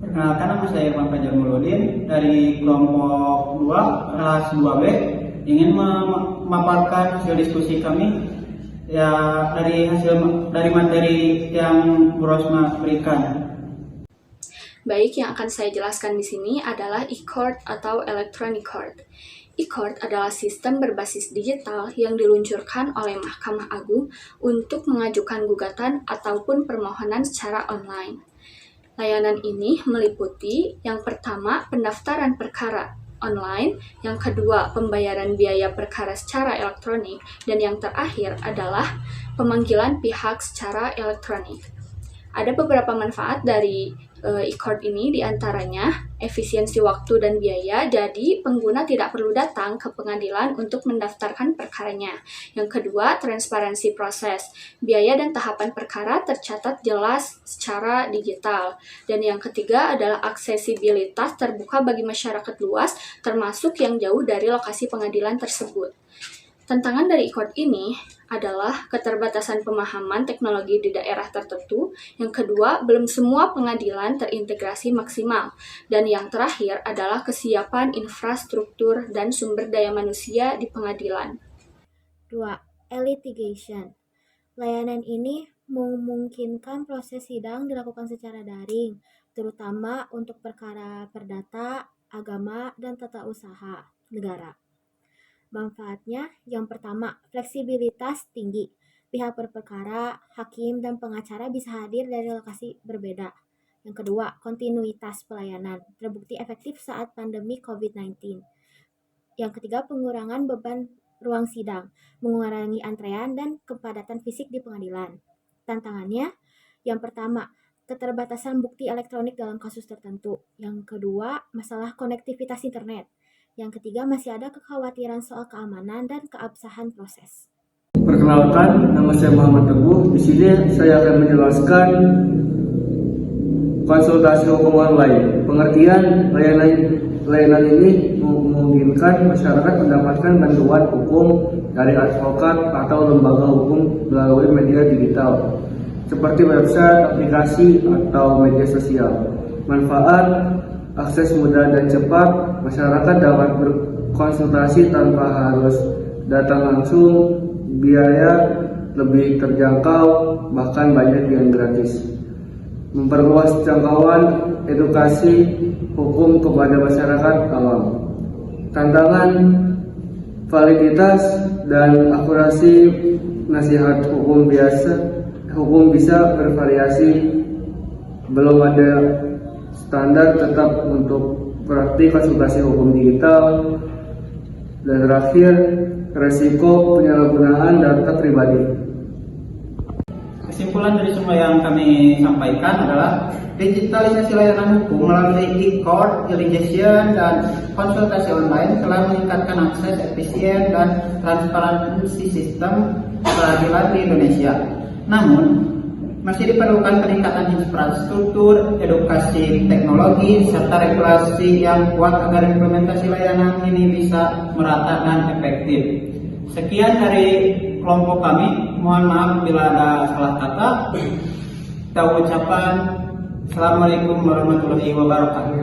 Perkenalkan, nama saya Irfan Fajar Muludin dari kelompok 2 kelas 2B, ingin memaparkan hasil diskusi kami ya dari materi yang Bu Rosma berikan. Baik, yang akan saya jelaskan di sini adalah e-court atau electronic court. E-court adalah sistem berbasis digital yang diluncurkan oleh Mahkamah Agung untuk mengajukan gugatan ataupun permohonan secara online. Layanan ini meliputi yang pertama pendaftaran perkara online, yang kedua pembayaran biaya perkara secara elektronik, dan yang terakhir adalah pemanggilan pihak secara elektronik. Ada beberapa manfaat dari e-court ini, diantaranya efisiensi waktu dan biaya, jadi pengguna tidak perlu datang ke pengadilan untuk mendaftarkan perkaranya. Yang kedua, transparansi proses. Biaya dan tahapan perkara tercatat jelas secara digital. Dan yang ketiga adalah aksesibilitas terbuka bagi masyarakat luas, termasuk yang jauh dari lokasi pengadilan tersebut. Tantangan dari e-court ini adalah keterbatasan pemahaman teknologi di daerah tertentu. Yang kedua, belum semua pengadilan terintegrasi maksimal. Dan yang terakhir adalah kesiapan infrastruktur dan sumber daya manusia di pengadilan. 2. E-litigation. Layanan ini memungkinkan proses sidang dilakukan secara daring, terutama untuk perkara perdata, agama, dan tata usaha negara. Manfaatnya, yang pertama, fleksibilitas tinggi. Pihak berperkara, hakim, dan pengacara bisa hadir dari lokasi berbeda. Yang kedua, kontinuitas pelayanan. Terbukti efektif saat pandemi COVID-19. Yang ketiga, pengurangan beban ruang sidang, mengurangi antrean dan kepadatan fisik di pengadilan. Tantangannya, yang pertama, keterbatasan bukti elektronik dalam kasus tertentu. Yang kedua, masalah konektivitas internet. Yang ketiga, masih ada kekhawatiran soal keamanan dan keabsahan proses. Perkenalkan, nama saya Muhammad Teguh. Di sini saya akan menjelaskan konsultasi hukum online. Pengertian layanan ini memungkinkan masyarakat mendapatkan bantuan hukum dari advokat atau lembaga hukum melalui media digital seperti website, aplikasi, atau media sosial. Manfaat: akses mudah dan cepat. Masyarakat dapat berkonsultasi tanpa harus datang langsung. Biaya lebih terjangkau, bahkan banyak yang gratis. Memperluas jangkauan edukasi hukum kepada masyarakat awam. Tantangan: validitas dan akurasi nasihat hukum bisa bervariasi. Belum ada standar tetap untuk praktik konsultasi hukum digital. Dan terakhir, resiko penyalahgunaan data pribadi. Kesimpulan dari semua yang kami sampaikan adalah digitalisasi layanan hukum melalui e-court, e-litigation, dan konsultasi online telah meningkatkan akses, efisien, dan transparansi sistem peradilan di Indonesia. Namun, masih diperlukan peningkatan infrastruktur, edukasi teknologi, serta regulasi yang kuat agar implementasi layanan ini bisa merata dan efektif. Sekian dari kelompok kami. Mohon maaf bila ada salah kata. Kita ucapkan Assalamualaikum warahmatullahi wabarakatuh.